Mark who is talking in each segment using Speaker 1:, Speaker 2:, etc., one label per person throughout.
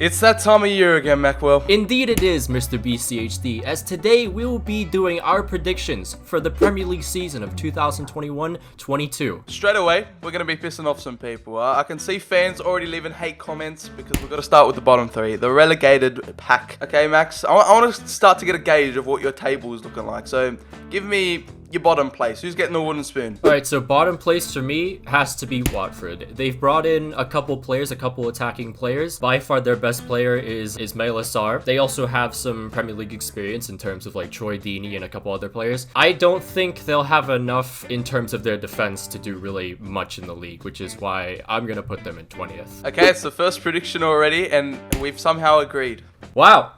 Speaker 1: It's that time of year again, Macwell.
Speaker 2: Indeed it is, Mr. BCHD, as today we will be doing our predictions for the Premier League season of 2021-22.
Speaker 1: Straight away, we're going to be pissing off some people. I can see fans already leaving hate comments because we've got to start with the bottom three, the relegated pack. Okay, Max, I want to start to get a gauge of what your table is looking like. So give me your bottom place. Who's getting the wooden spoon?
Speaker 2: Alright, so bottom place for me has to be Watford. They've brought in a couple players, a couple attacking players. By far their best player is Ismail Assar. They also have some Premier League experience in terms of like Troy Deeney and a couple other players. I don't think they'll have enough in terms of their defense to do really much in the league, which is why I'm going to put them in 20th.
Speaker 1: Okay, it's the first prediction already, and we've somehow agreed.
Speaker 2: Wow.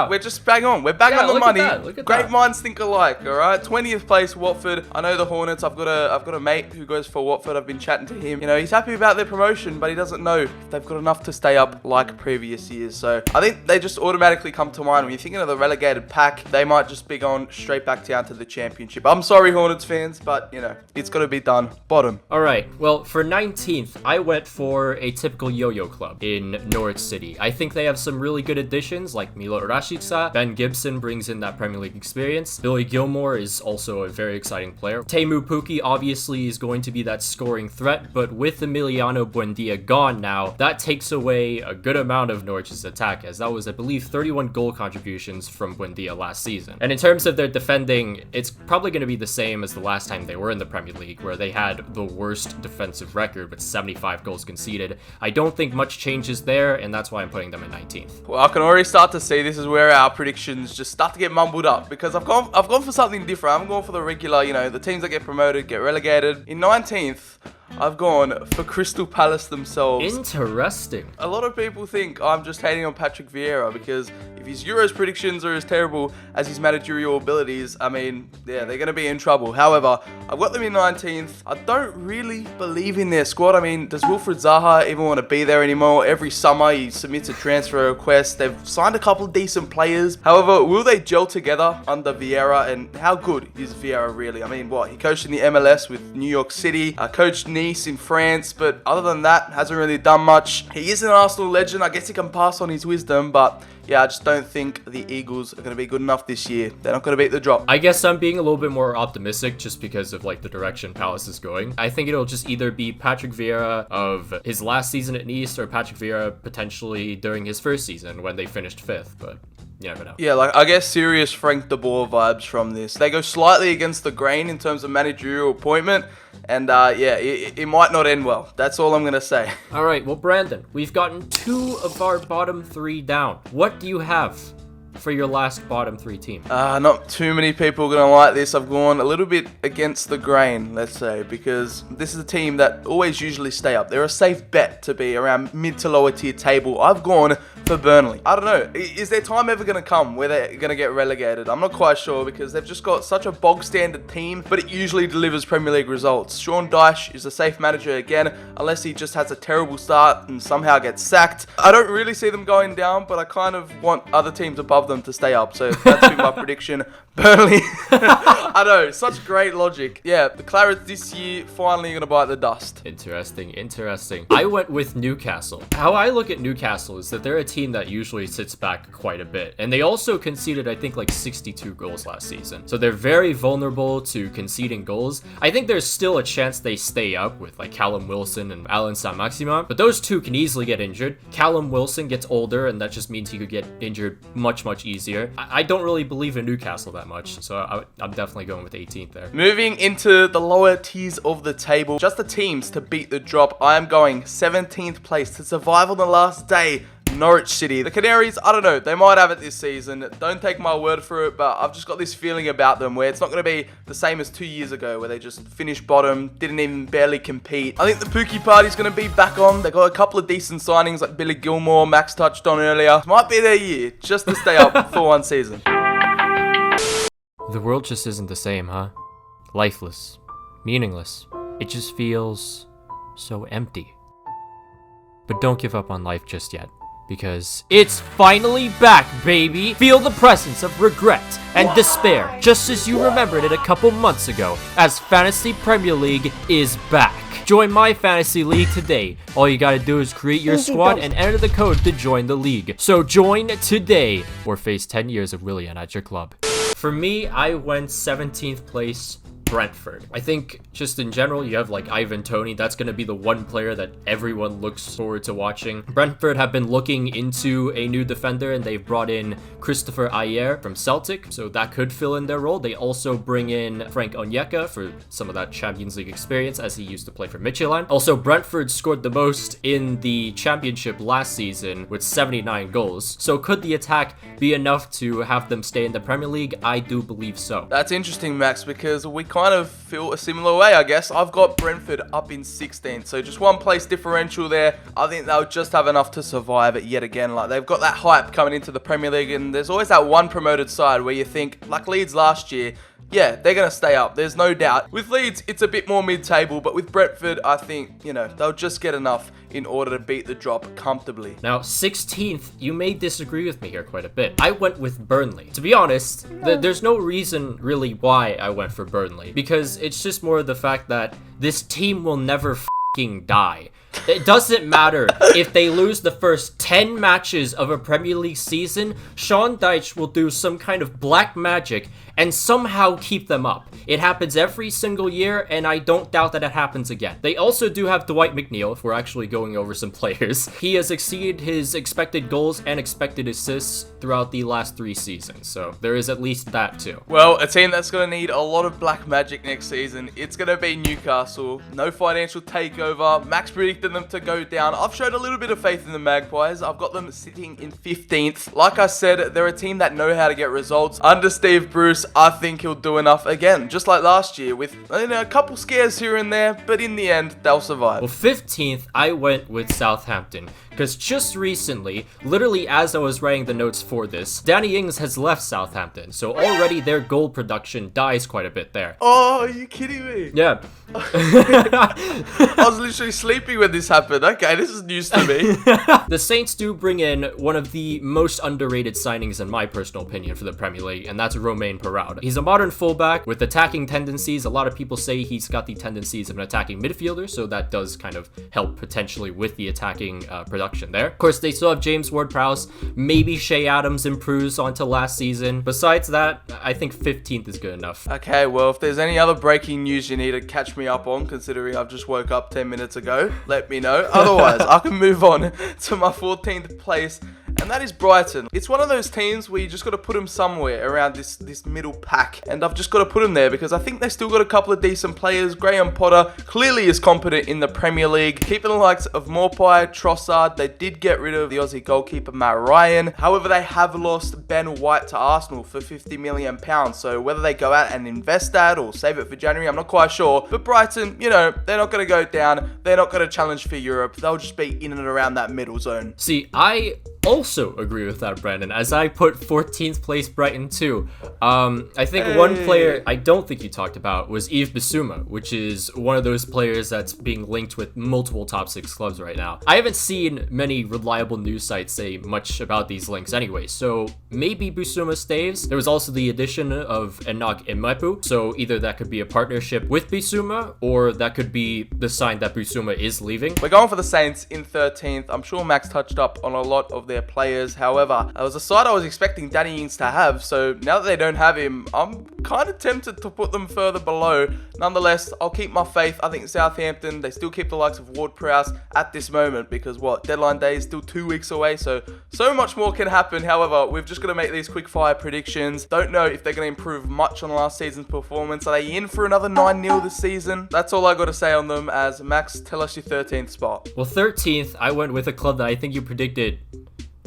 Speaker 1: We're just bang on. We're bang on the money.
Speaker 2: Look at
Speaker 1: Great
Speaker 2: that.
Speaker 1: minds think alike, all right? 20th place, Watford. I know the Hornets. I've got a mate who goes for Watford. I've been chatting to him. You know, he's happy about their promotion, but he doesn't know if they've got enough to stay up like previous years. So I think they just automatically come to mind. When you're thinking of the relegated pack, they might just be going straight back down to the championship. I'm sorry, Hornets fans, but, you know, it's got to be done. Bottom.
Speaker 2: All right. Well, for 19th, I went for a typical yo-yo club in Norwich City. I think they have some really good additions like Milo Rashica. Ben Gibson brings in that Premier League experience. Billy Gilmore is also a very exciting player. Teemu Pukki obviously is going to be that scoring threat, but with Emiliano Buendia gone now, that takes away a good amount of Norwich's attack, as that was, I believe, 31 goal contributions from Buendia last season. And in terms of their defending, it's probably going to be the same as the last time they were in the Premier League, where they had the worst defensive record with 75 goals conceded. I don't think much changes there, and that's why I'm putting them in 19th.
Speaker 1: Well, I can already start to see this is where our predictions just start to get mumbled up, because I've gone for something different. I'm going for the regular, you know, the teams that get promoted, get relegated. In 19th, I've gone for Crystal Palace themselves.
Speaker 2: Interesting.
Speaker 1: A lot of people think I'm just hating on Patrick Vieira because if his Euros predictions are as terrible as his managerial abilities, I mean, yeah, they're going to be in trouble. However, I've got them in 19th. I don't really believe in their squad. I mean, does Wilfried Zaha even want to be there anymore? Every summer he submits a transfer request. They've signed a couple decent players. However, will they gel together under Vieira? And how good is Vieira really? I mean, what? He coached in the MLS with New York City, coached Nice in France, but other than that, hasn't really done much. He is an Arsenal legend. I guess he can pass on his wisdom, but yeah, I just don't think the Eagles are going to be good enough this year. They're not going to beat the drop.
Speaker 2: I guess I'm being a little bit more optimistic just because of like the direction Palace is going. I think it'll just either be Patrick Vieira of his last season at Nice or Patrick Vieira potentially during his first season when they finished 5th, but you never know.
Speaker 1: Yeah, like I guess serious Frank de Boer vibes from this. They go slightly against the grain in terms of managerial appointment, and yeah, it might not end well. That's all I'm going to say.
Speaker 2: All right, well, Brandon, we've gotten 2 of our bottom 3 down. What do you have for your last bottom 3 team?
Speaker 1: Not too many people are going to like this. I've gone a little bit against the grain, let's say, because this is a team that always usually stay up. They're a safe bet to be around mid to lower tier table. I've gone for Burnley. I don't know. Is their time ever going to come where they're going to get relegated? I'm not quite sure because they've just got such a bog standard team, but it usually delivers Premier League results. Sean Dyche is a safe manager again, unless he just has a terrible start and somehow gets sacked. I don't really see them going down, but I kind of want other teams above them to stay up. So that's been my prediction. Burnley. I know, such great logic. Yeah, the Clarets this year finally going to bite the dust.
Speaker 2: Interesting. I went with Newcastle. How I look at Newcastle is that they're a team that usually sits back quite a bit. And they also conceded, I think, like 62 goals last season. So they're very vulnerable to conceding goals. I think there's still a chance they stay up with like Callum Wilson and Alan Saint-Maximin, but those two can easily get injured. Callum Wilson gets older, and that just means he could get injured much easier. I don't really believe in Newcastle that much, so I'm definitely going with 18th there.
Speaker 1: Moving into the lower tiers of the table, just the teams to beat the drop. I am going 17th place to survive on the last day. Norwich City. The Canaries, I don't know, they might have it this season. Don't take my word for it, but I've just got this feeling about them where it's not going to be the same as 2 years ago where they just finished bottom, didn't even barely compete. I think the Pookie party's going to be back on. They got a couple of decent signings like Billy Gilmore, Max touched on earlier. Might be their year just to stay up for one season.
Speaker 2: The world just isn't the same, huh? Lifeless. Meaningless. It just feels so empty. But don't give up on life just yet. Because it's finally back, baby! Feel the presence of regret and despair, just as you remembered it a couple months ago, as Fantasy Premier League is back. Join my fantasy league today. All you gotta do is create your squad and enter the code to join the league. So join today, or face 10 years of Willian at your club. For me, I went 17th place, Brentford. I think just in general, you have like Ivan Toney. That's going to be the one player that everyone looks forward to watching. Brentford have been looking into a new defender, and they've brought in Christopher Ayer from Celtic, so that could fill in their role. They also bring in Frank Onyeka for some of that Champions League experience, as he used to play for Midtjylland. Also, Brentford scored the most in the championship last season with 79 goals. So could the attack be enough to have them stay in the Premier League? I do believe so.
Speaker 1: That's interesting, Max, because we kind of feel a similar way, I guess. I've got Brentford up in 16th, so just one place differential there. I think they'll just have enough to survive it yet again. Like, they've got that hype coming into the Premier League, and there's always that one promoted side where you think, like Leeds last year, yeah, they're going to stay up. There's no doubt. With Leeds, it's a bit more mid-table, but with Brentford, I think, they'll just get enough in order to beat the drop comfortably.
Speaker 2: Now, 16th, you may disagree with me here quite a bit. I went with Burnley. To be honest, there's no reason really why I went for Burnley, because it's just more the fact that this team will never die. It doesn't matter if they lose the first 10 matches of a Premier League season, Sean Dyche will do some kind of black magic and somehow keep them up. It happens every single year, and I don't doubt that it happens again. They also do have Dwight McNeil, if we're actually going over some players. He has exceeded his expected goals and expected assists throughout the last 3 seasons, so there is at least that too.
Speaker 1: Well, a team that's going to need a lot of black magic next season, it's going to be Newcastle. No financial takeover. Max predicted them to go down. I've showed a little bit of faith in the Magpies. I've got them sitting in 15th. Like I said, they're a team that know how to get results. Under Steve Bruce, I think he'll do enough again, just like last year, with a couple scares here and there, but in the end, they'll survive.
Speaker 2: Well, 15th, I went with Southampton, because just recently, literally as I was writing the notes for this, Danny Ings has left Southampton, so already their goal production dies quite a bit there.
Speaker 1: Oh, are you kidding me?
Speaker 2: Yeah.
Speaker 1: I was literally sleeping when this happened. Okay, this is news to me.
Speaker 2: The Saints do bring in one of the most underrated signings in my personal opinion for the Premier League, and that's Romain Perraud. He's a modern fullback with attacking tendencies. A lot of people say he's got the tendencies of an attacking midfielder, so that does kind of help potentially with the attacking production there. Of course, they still have James Ward-Prowse. Maybe Shea Adams improves onto last season. Besides that, I think 15th is good enough.
Speaker 1: Okay, well, if there's any other breaking news you need to catch me up on, considering I've just woke up 10 minutes ago, let me know. Otherwise, I can move on to my 14th place, and that is Brighton. It's one of those teams where you just got to put them somewhere around this middle pack, and I've just got to put them there because I think they still got a couple of decent players. Graham Potter clearly is competent in the Premier League. Keeping the likes of Maupay, Trossard. They did get rid of the Aussie goalkeeper Matt Ryan. However, they have lost Ben White to Arsenal for £50 million. So whether they go out and invest that or save it for January, I'm not quite sure. But Brighton, they're not going to go down. They're not going to challenge for Europe. They'll just be in and around that middle zone.
Speaker 2: See, I also agree with that, Brandon, as I put 14th place Brighton too. I think one player I don't think you talked about was Yves Bissouma, which is one of those players that's being linked with multiple top 6 clubs right now. I haven't seen many reliable news sites say much about these links anyway, so maybe Bissouma stays. There was also the addition of Enoch Emepu, so either that could be a partnership with Bissouma, or that could be the sign that Bissouma is leaving.
Speaker 1: We're going for the Saints in 13th. I'm sure Max touched up on a lot of their players. However, it was a side I was expecting Danny Ings to have, so now that they don't have him, I'm kind of tempted to put them further below. Nonetheless, I'll keep my faith. I think Southampton, they still keep the likes of Ward-Prowse at this moment because, deadline day is still 2 weeks away, so much more can happen. However, we've just got to make these quick fire predictions. Don't know if they're going to improve much on last season's performance. Are they in for another 9-0 this season? That's all I got to say on them. As Max, tell us your 13th spot.
Speaker 2: Well, 13th, I went with a club that I think you predicted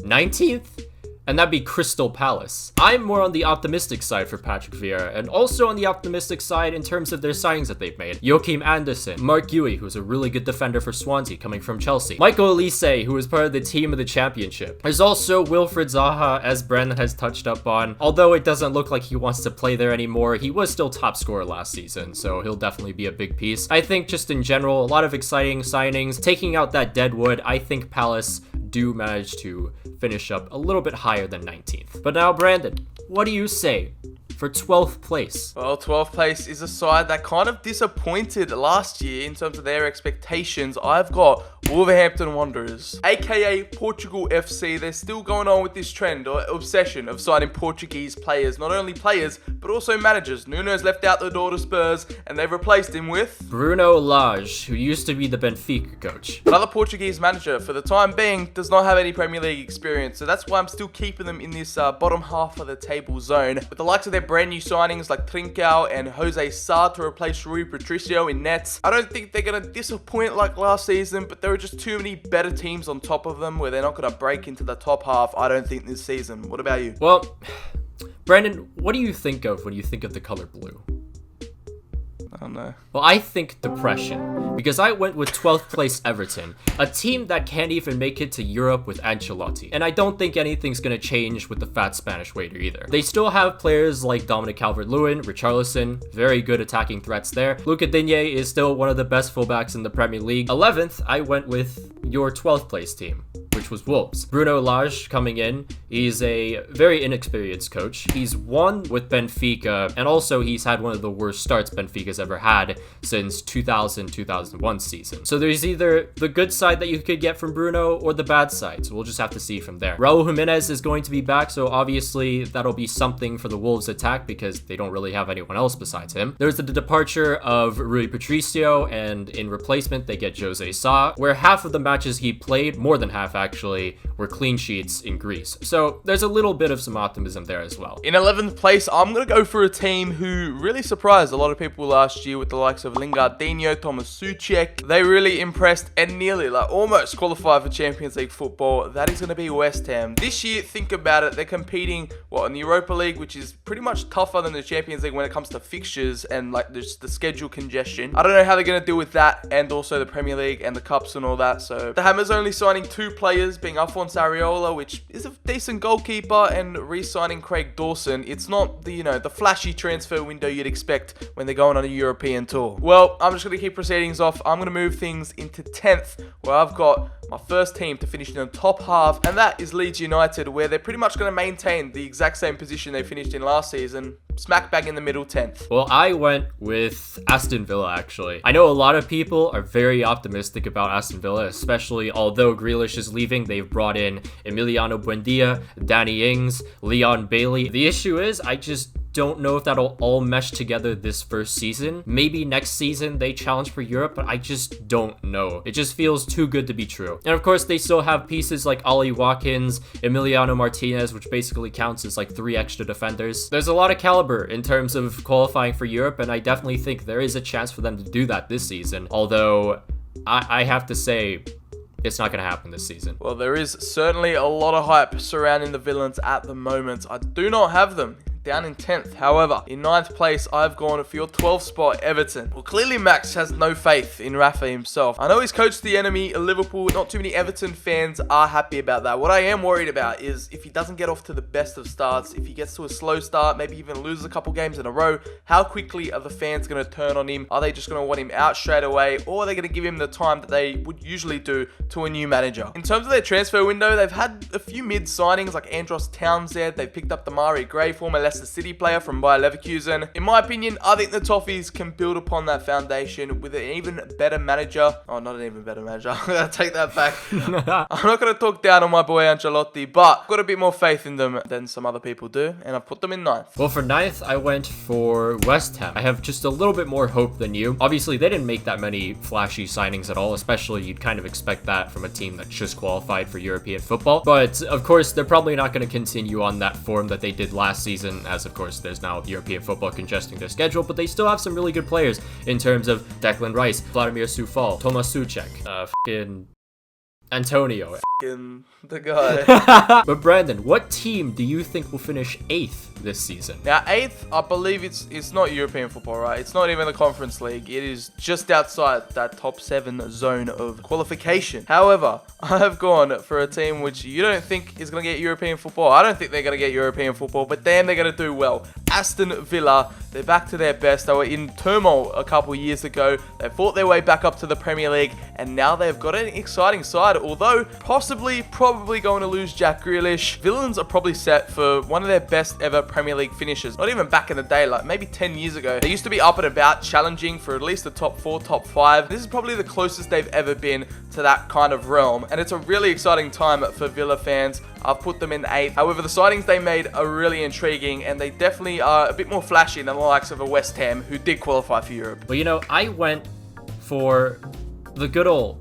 Speaker 2: 19th, and that'd be Crystal Palace. I'm more on the optimistic side for Patrick Vieira, and also on the optimistic side in terms of their signings that they've made. Joachim Andersen, Mark Guéhi, who's a really good defender for Swansea coming from Chelsea, Michael Olise, who is part of the team of the championship. There's also Wilfried Zaha, as Brandon has touched up on. Although it doesn't look like he wants to play there anymore, he was still top scorer last season, so he'll definitely be a big piece. I think just in general, a lot of exciting signings. Taking out that dead wood, I think Palace do manage to finish up a little bit higher than 19th. But now, Brandon, what do you say for 12th place?
Speaker 1: Well, 12th place is a side that kind of disappointed last year in terms of their expectations. I've got Wolverhampton Wanderers, aka Portugal FC. They're still going on with this trend or obsession of signing Portuguese players. Not only players, but also managers. Nuno's left out the door to Spurs, and they've replaced him with
Speaker 2: Bruno Lage, who used to be the Benfica coach.
Speaker 1: Another Portuguese manager, for the time being, does not have any Premier League experience. So that's why I'm still keeping them in this bottom half of the table zone. With the likes of their brand new signings like Trincao and Jose Sa to replace Rui Patricio in nets, I don't think they're going to disappoint like last season, but there are just too many better teams on top of them where they're not going to break into the top half, I don't think, this season. What about you?
Speaker 2: Well, Brandon, what do you think of when you think of the color blue?
Speaker 1: I don't know.
Speaker 2: Well, I think depression, because I went with 12th place Everton, a team that can't even make it to Europe with Ancelotti. And I don't think anything's going to change with the fat Spanish waiter either. They still have players like Dominic Calvert-Lewin, Richarlison, very good attacking threats there. Luca Digne is still one of the best fullbacks in the Premier League. 11th, I went with your 12th place team, which was Wolves. Bruno Lage coming in. He's a very inexperienced coach. He's won with Benfica, and also he's had one of the worst starts Benfica's ever had since 2000-2001 season. So there's either the good side that you could get from Bruno or the bad side. So we'll just have to see from there. Raul Jimenez is going to be back, so obviously that'll be something for the Wolves attack because they don't really have anyone else besides him. There's the departure of Rui Patricio, and in replacement they get Jose Sa, where half of the matches he played, more than half actually, were clean sheets in Greece. So there's a little bit of some optimism there as well.
Speaker 1: In 11th place, I'm going to go for a team who really surprised a lot of people last year with the likes of Lingardinho, Thomas Souček. They really impressed and nearly, almost qualified for Champions League football. That is going to be West Ham. This year, think about it, they're competing, in the Europa League, which is pretty much tougher than the Champions League when it comes to fixtures and just the schedule congestion. I don't know how they're going to deal with that, and also the Premier League and the Cups and all that. So the Hammers only signing 2 players, being Alphonse Areola, which is a decent goalkeeper, and re-signing Craig Dawson. It's not the flashy transfer window you'd expect when they're going on a European tour. Well, I'm just going to keep proceedings off. I'm going to move things into 10th, where I've got my first team to finish in the top half, and that is Leeds United, where they're pretty much going to maintain the exact same position they finished in last season, smack bang in the middle, 10th.
Speaker 2: Well, I went with Aston Villa, actually. I know a lot of people are very optimistic about Aston Villa, especially although Grealish is leaving. They've brought in Emiliano Buendia, Danny Ings, Leon Bailey. The issue is, I just don't know if that'll all mesh together this first season. Maybe next season they challenge for Europe, but I just don't know. It just feels too good to be true. And of course, they still have pieces like Ollie Watkins, Emiliano Martinez, which basically counts as 3 extra defenders. There's a lot of caliber in terms of qualifying for Europe, and I definitely think there is a chance for them to do that this season. Although, I have to say, it's not going to happen this season.
Speaker 1: Well, there is certainly a lot of hype surrounding the Villains at the moment. I do not have them down in 10th. However, in 9th place, I've gone for your 12th spot, Everton. Well, clearly Max has no faith in Rafa himself. I know he's coached the enemy, Liverpool. Not too many Everton fans are happy about that. What I am worried about is if he doesn't get off to the best of starts, if he gets to a slow start, maybe even loses a couple games in a row, how quickly are the fans going to turn on him? Are they just going to want him out straight away, or are they going to give him the time that they would usually do to a new manager? In terms of their transfer window, they've had a few mid signings like Andros Townsend. They've picked up Damari Gray, former Leicester City player from Bayer Leverkusen. In my opinion, I think the Toffees can build upon that foundation with an even better manager. Oh, not an even better manager. I'm going to take that back. I'm not going to talk down on my boy Ancelotti, but I've got a bit more faith in them than some other people do, and I've put them in 9th.
Speaker 2: Well, for 9th, I went for West Ham. I have just a little bit more hope than you. Obviously, they didn't make that many flashy signings at all, especially you'd kind of expect that from a team that just qualified for European football. But, of course, they're probably not going to continue on that form that they did last season, as, of course, there's now European football congesting their schedule, but they still have some really good players in terms of Declan Rice, Vladimir Soufal, Thomas Souček, Antonio.
Speaker 1: The guy.
Speaker 2: But Brandon, what team do you think will finish 8th this season?
Speaker 1: Now, 8th, I believe it's not European football, right? It's not even the Conference League. It is just outside that top 7 zone of qualification. However, I have gone for a team which you don't think is going to get European football. I don't think they're going to get European football, but damn, they're going to do well. Aston Villa. They're back to their best. They were in turmoil a couple years ago. They fought their way back up to the Premier League, and now they've got an exciting side. Although probably going to lose Jack Grealish, Villains are probably set for one of their best ever Premier League finishes. Not even back in the day, like maybe 10 years ago. They used to be up and about, challenging for at least the top 4, top 5. This is probably the closest they've ever been to that kind of realm, and it's a really exciting time for Villa fans. I've put them in 8th. However, the signings they made are really intriguing, and they definitely are a bit more flashy than the likes of a West Ham, who did qualify for Europe.
Speaker 2: Well, you know, I went for the good old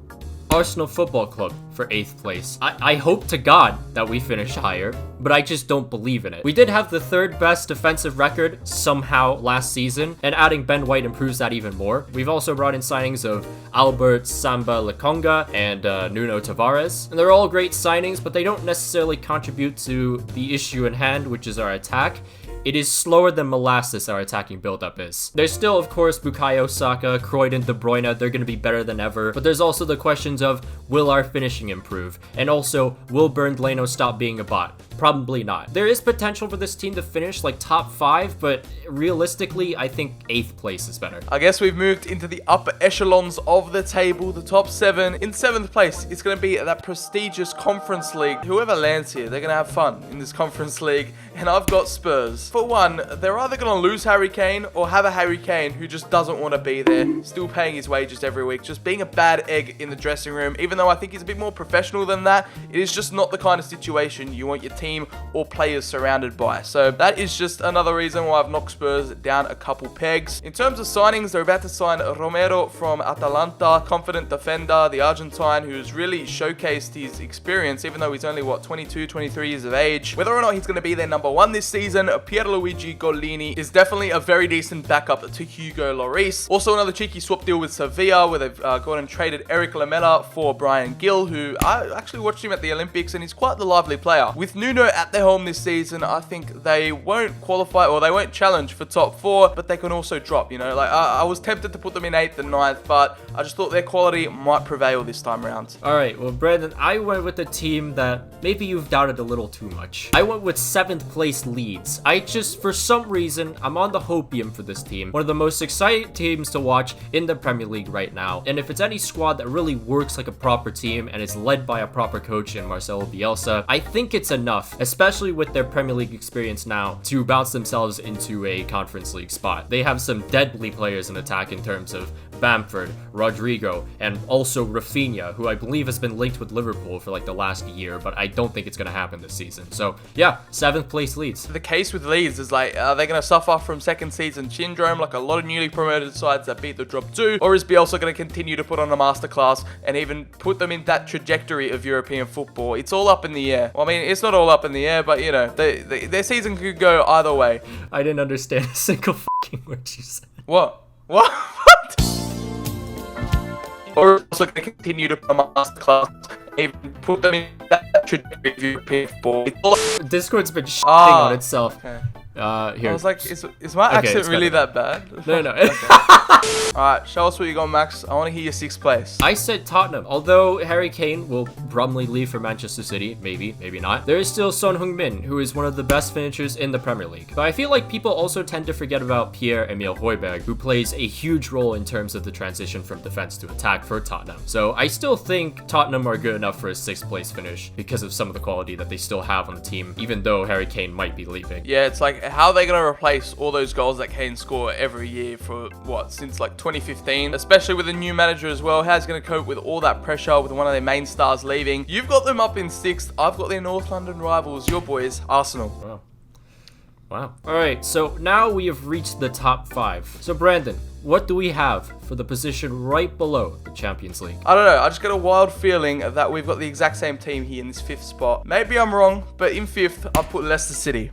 Speaker 2: Arsenal Football Club for 8th place. I hope to God that we finish higher, but I just don't believe in it. We did have the 3rd best defensive record somehow last season, and adding Ben White improves that even more. We've also brought in signings of Albert Samba Lokonga and Nuno Tavares, and they're all great signings, but they don't necessarily contribute to the issue in hand, which is our attack. It is slower than molasses our attacking build-up is. There's still, of course, Bukayo Saka, Croydon, De Bruyne. They're going to be better than ever. But there's also the questions of, will our finishing improve? And also, will Bernd Leno stop being a bot? Probably not. There is potential for this team to finish like top 5, but realistically, I think 8th place is better.
Speaker 1: I guess we've moved into the upper echelons of the table, the top 7. In 7th place, it's going to be that prestigious Conference League. Whoever lands here, they're going to have fun in this Conference League. And I've got Spurs. For one, they're either going to lose Harry Kane or have a Harry Kane who just doesn't want to be there, still paying his wages every week, just being a bad egg in the dressing room. Even though I think he's a bit more professional than that, it is just not the kind of situation you want your team or players surrounded by. So that is just another reason why I've knocked Spurs down a couple pegs. In terms of signings, they're about to sign Romero from Atalanta, confident defender, the Argentine who's really showcased his experience, even though he's only, 22, 23 years of age. Whether or not he's going to be their number 1 this season, Pierluigi Golini is definitely a very decent backup to Hugo Lloris. Also, another cheeky swap deal with Sevilla, where they've gone and traded Eric Lamela for Brian Gill, who I actually watched him at the Olympics, and he's quite the lively player. With Nuno at their home this season, I think they won't qualify, or they won't challenge for top 4, but they can also drop, you know. Like, I was tempted to put them in 8th and 9th, but I just thought their quality might prevail this time around.
Speaker 2: Alright, well, Brandon, I went with a team that maybe you've doubted a little too much. I went with 7th place Leeds. For some reason, I'm on the hopium for this team. One of the most exciting teams to watch in the Premier League right now. And if it's any squad that really works like a proper team and is led by a proper coach in Marcelo Bielsa, I think it's enough, especially with their Premier League experience now, to bounce themselves into a Conference League spot. They have some deadly players in attack in terms of Bamford, Rodrigo, and also Rafinha, who I believe has been linked with Liverpool for like the last year, but I don't think it's going to happen this season. So yeah, 7th place Leeds.
Speaker 1: The case with Leeds is like, are they going to suffer from second season syndrome like a lot of newly promoted sides that beat the drop 2? Or is Bielsa going to continue to put on a masterclass and even put them in that trajectory of European football? It's all up in the air. Well, I mean, it's not all up in the air, but you know, their season could go either way.
Speaker 2: I didn't understand a single fucking word you said.
Speaker 1: What? What? Or also going to continue to put a masterclass, even put them in that trajectory of European football.
Speaker 2: Discord's been shitting on itself.
Speaker 1: Okay.
Speaker 2: Here.
Speaker 1: I was like, is my accent really that bad?
Speaker 2: No.
Speaker 1: Alright, show us what you got, Max. I want to hear your 6th place.
Speaker 2: I said Tottenham. Although Harry Kane will probably leave for Manchester City, maybe not, there is still Son Heung-min, who is one of the best finishers in the Premier League. But I feel like people also tend to forget about Pierre-Emile Højbjerg, who plays a huge role in terms of the transition from defense to attack for Tottenham. So I still think Tottenham are good enough for a 6th place finish because of some of the quality that they still have on the team, even though Harry Kane might be leaving.
Speaker 1: Yeah, it's like, how are they going to replace all those goals that Kane score every year for, since like 2015? Especially with a new manager as well. How's going to cope with all that pressure with one of their main stars leaving? You've got them up in 6th. I've got their North London rivals, your boys, Arsenal.
Speaker 2: Wow. Alright, so now we have reached the top 5. So Brandon, what do we have for the position right below the Champions League?
Speaker 1: I don't know. I just got a wild feeling that we've got the exact same team here in this 5th spot. Maybe I'm wrong, but in 5th, I've put Leicester City.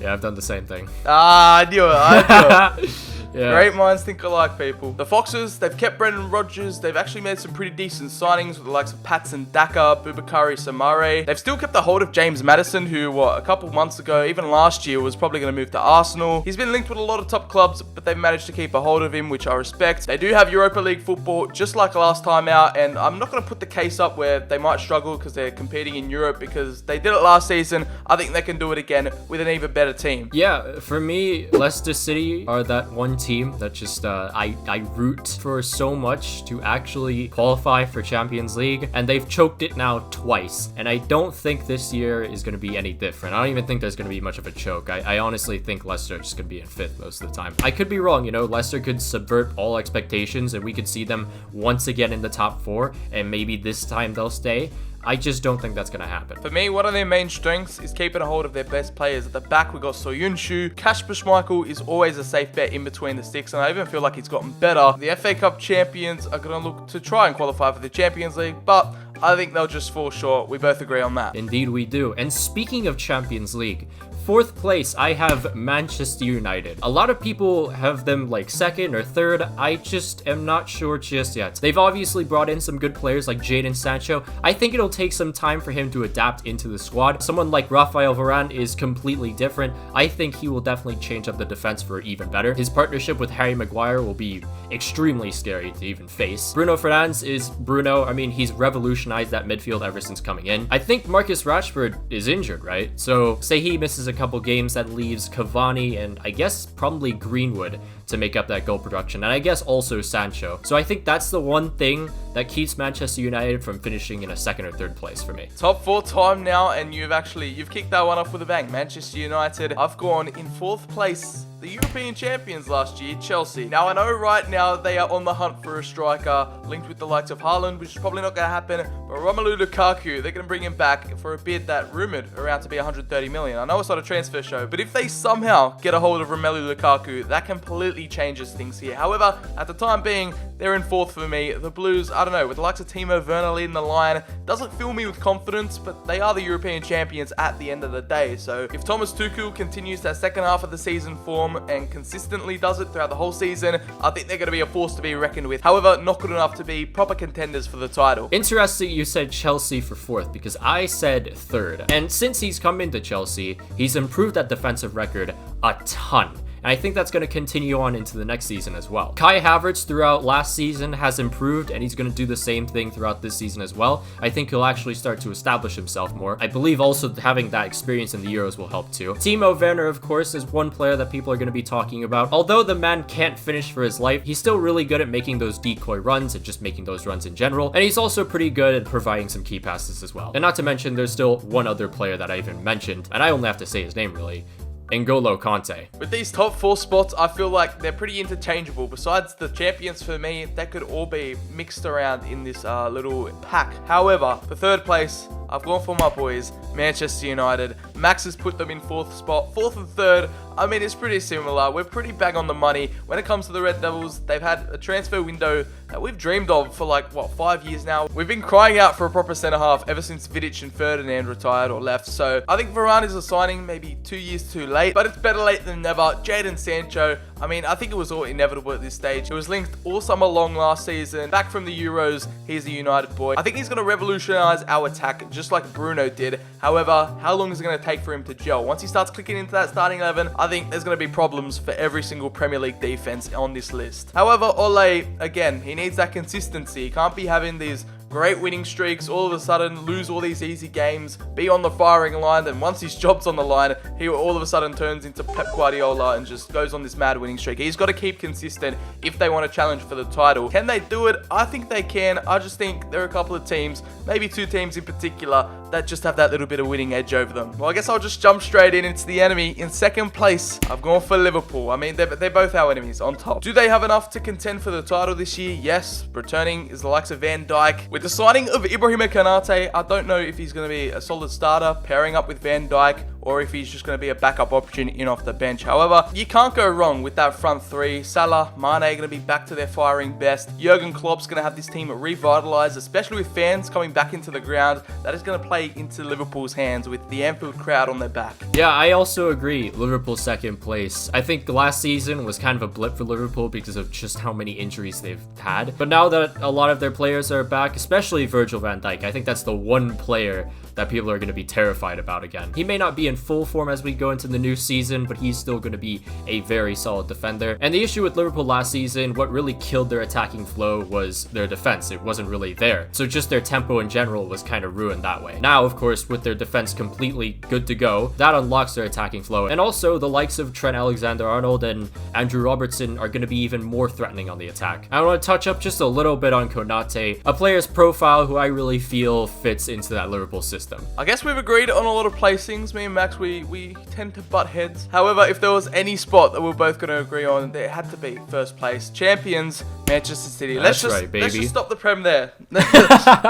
Speaker 2: Yeah, I've done the same thing.
Speaker 1: I knew it.
Speaker 2: Yeah.
Speaker 1: Great minds think alike, people. The Foxes, they've kept Brendan Rodgers. They've actually made some pretty decent signings with the likes of Patson Daka, Bubakari Samare. They've still kept a hold of James Maddison, who, a couple months ago, even last year, was probably going to move to Arsenal. He's been linked with a lot of top clubs, but they've managed to keep a hold of him, which I respect. They do have Europa League football, just like last time out, and I'm not going to put the case up where they might struggle because they're competing in Europe, because they did it last season. I think they can do it again with an even better team.
Speaker 2: Yeah, for me, Leicester City are that one team that just I root for so much to actually qualify for Champions League, and they've choked it now twice, and I don't think this year is going to be any different. I don't even think there's going to be much of a choke. I honestly think Leicester are just going to be in 5th most of the time. I could be wrong, Leicester could subvert all expectations and we could see them once again in the top 4, and maybe this time they'll stay. I just don't think that's going to happen.
Speaker 1: For me, one of their main strengths is keeping a hold of their best players. At the back, we got Soyuncu. Kasper Schmeichel is always a safe bet in between the sticks, and I even feel like he's gotten better. The FA Cup champions are going to look to try and qualify for the Champions League, but I think they'll just fall short. We both agree on that.
Speaker 2: Indeed we do. And speaking of Champions League, 4th place, I have Manchester United. A lot of people have them like 2nd or 3rd. I just am not sure just yet. They've obviously brought in some good players like Jaden Sancho. I think it'll take some time for him to adapt into the squad. Someone like Rafael Varane is completely different. I think he will definitely change up the defense for even better. His partnership with Harry Maguire will be extremely scary to even face. Bruno Fernandes is Bruno. I mean, he's revolutionized that midfield ever since coming in. I think Marcus Rashford is injured, right? So say he misses a couple games, that leaves Cavani and I guess probably Greenwood to make up that goal production, and I guess also Sancho. So I think that's the one thing that keeps Manchester United from finishing in a 2nd or 3rd place for me.
Speaker 1: Top 4 time now, and you've kicked that one off with a bang. Manchester United, I've gone in 4th place. The European champions last year, Chelsea. Now, I know right now they are on the hunt for a striker, linked with the likes of Haaland, which is probably not going to happen, but Romelu Lukaku, they're going to bring him back for a bid that rumoured around to be 130 million. I know it's not a transfer show, but if they somehow get a hold of Romelu Lukaku, that completely changes things here. However, at the time being, they're in 4th for me. The Blues, I don't know, with the likes of Timo Werner leading the line, doesn't fill me with confidence, but they are the European champions at the end of the day. So if Thomas Tuchel continues that second half of the season form and consistently does it throughout the whole season, I think they're going to be a force to be reckoned with. However, not good enough to be proper contenders for the title.
Speaker 2: Interesting you said Chelsea for 4th, because I said 3rd. And since he's come into Chelsea, he's improved that defensive record a ton. And I think that's going to continue on into the next season as well. Kai Havertz throughout last season has improved, and he's going to do the same thing throughout this season as well. I think he'll actually start to establish himself more. I believe also having that experience in the Euros will help too. Timo Werner, of course, is one player that people are going to be talking about. Although the man can't finish for his life, he's still really good at making those decoy runs and just making those runs in general. And he's also pretty good at providing some key passes as well. And not to mention, there's still one other player that I even mentioned, and I only have to say his name really. N'Golo Kante.
Speaker 1: With these top 4 spots, I feel like they're pretty interchangeable. Besides the champions for me, they could all be mixed around in this little pack. However, for 3rd place, I've gone for my boys, Manchester United. Max has put them in 4th spot. 4th and 3rd, I mean, it's pretty similar. We're pretty bang on the money. When it comes to the Red Devils, they've had a transfer window that we've dreamed of for 5 years now. We've been crying out for a proper centre-half ever since Vidic and Ferdinand retired or left. So I think Varane is a signing maybe 2 years too late, but it's better late than never. Jaden Sancho, I mean, I think it was all inevitable at this stage. It was linked all summer long last season. Back from the Euros, he's a United boy. I think he's going to revolutionise our attack just like Bruno did. However, how long is it going to take for him to gel? Once he starts clicking into that starting 11, I think there's going to be problems for every single Premier League defense on this list. However, Ole, again, he needs that consistency. He can't be having these great winning streaks, all of a sudden lose all these easy games, be on the firing line, then once his job's on the line, he all of a sudden turns into Pep Guardiola and just goes on this mad winning streak. He's got to keep consistent if they want to challenge for the title. Can they do it? I think they can. I just think there are a couple of teams, maybe 2 teams in particular, that just have that little bit of winning edge over them. Well, I guess I'll just jump straight into the enemy. In 2nd place, I've gone for Liverpool. I mean, they're both our enemies on top. Do they have enough to contend for the title this year? Yes. Returning is the likes of Van Dijk. With the signing of Ibrahima Konate, I don't know if he's going to be a solid starter, pairing up with Van Dijk, or if he's just going to be a backup option in off the bench. However, you can't go wrong with that front three. Salah, Mane are going to be back to their firing best. Jurgen Klopp's going to have this team revitalized, especially with fans coming back into the ground. That is going to play into Liverpool's hands with the Anfield crowd on their back.
Speaker 2: Yeah, I also agree. Liverpool second place. I think last season was kind of a blip for Liverpool because of just how many injuries they've had. But now that a lot of their players are back, especially Virgil van Dijk, I think that's the one player that people are going to be terrified about again. He may not be in full form as we go into the new season, but he's still going to be a very solid defender. And the issue with Liverpool last season, what really killed their attacking flow was their defense. It wasn't really there. So just their tempo in general was kind of ruined that way. Now, of course, with their defense completely good to go, that unlocks their attacking flow. And also the likes of Trent Alexander-Arnold and Andrew Robertson are going to be even more threatening on the attack. I want to touch up just a little bit on Konate, a player's profile who I really feel fits into that Liverpool system.
Speaker 1: I guess we've agreed on a lot of placings. Me and Max, we tend to butt heads. However, if there was any spot that we're both going to agree on, it had to be first place. Champions, Manchester City. Let's just stop the Prem there.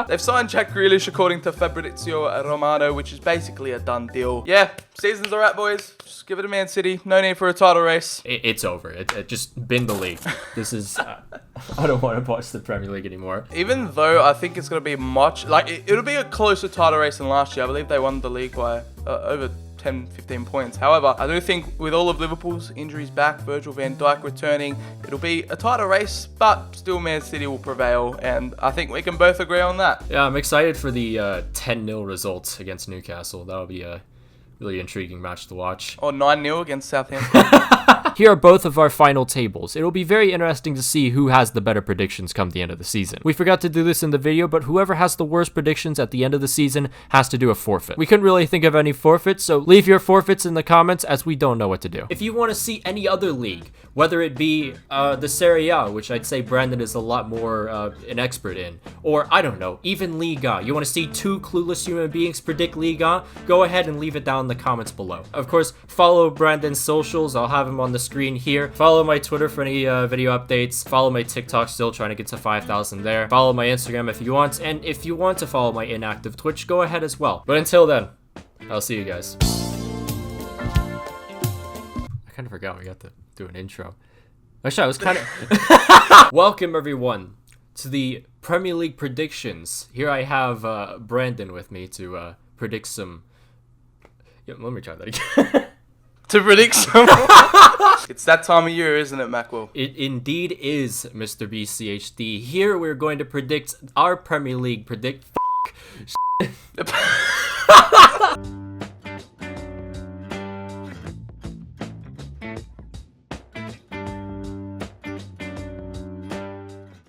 Speaker 1: They've signed Jack Grealish according to Fabrizio Romano, which is basically a done deal. Yeah, season's alright, boys. Just give it to Man City. No need for a title race.
Speaker 2: It's over. It just bin the league. This is... I don't want to watch the Premier League anymore.
Speaker 1: Even though I think it's going to be much... it'll be a closer title race than last year. I believe they won the league by over 10-15 points. However, I do think with all of Liverpool's injuries back, Virgil van Dijk returning, it'll be a tighter race, but still Man City will prevail, and I think we can both agree on that.
Speaker 2: Yeah, I'm excited for the 10-0 results against Newcastle. That'll be a really intriguing match to watch.
Speaker 1: Or 9-0 against Southampton.
Speaker 2: Here are both of our final tables. It'll be very interesting to see who has the better predictions come the end of the season. We forgot to do this in the video, but whoever has the worst predictions at the end of the season has to do a forfeit. We couldn't really think of any forfeits, so leave your forfeits in the comments as we don't know what to do. If you want to see any other league, whether it be the Serie A, which I'd say Brandon is a lot more an expert in, or I don't know, even Liga. You want to see two clueless human beings predict Liga? Go ahead and leave it down in the comments below. Of course, follow Brandon's socials. I'll have him on the screen here. Follow my Twitter for any video updates. Follow my TikTok, still trying to get to 5,000 there. Follow my Instagram if you want, and if you want to follow my inactive Twitch, go ahead as well. But until then, I'll see you guys. I kind of forgot we got to do an intro. Actually, I was kind of... Welcome, everyone, to the Premier League predictions. Here I have Brandon with me to predict some... Yeah, let me try that again.
Speaker 1: To predict some... It's that time of year, isn't it, Macwell?
Speaker 2: It indeed is, Mr. BCHD. Here we're going to predict our Premier League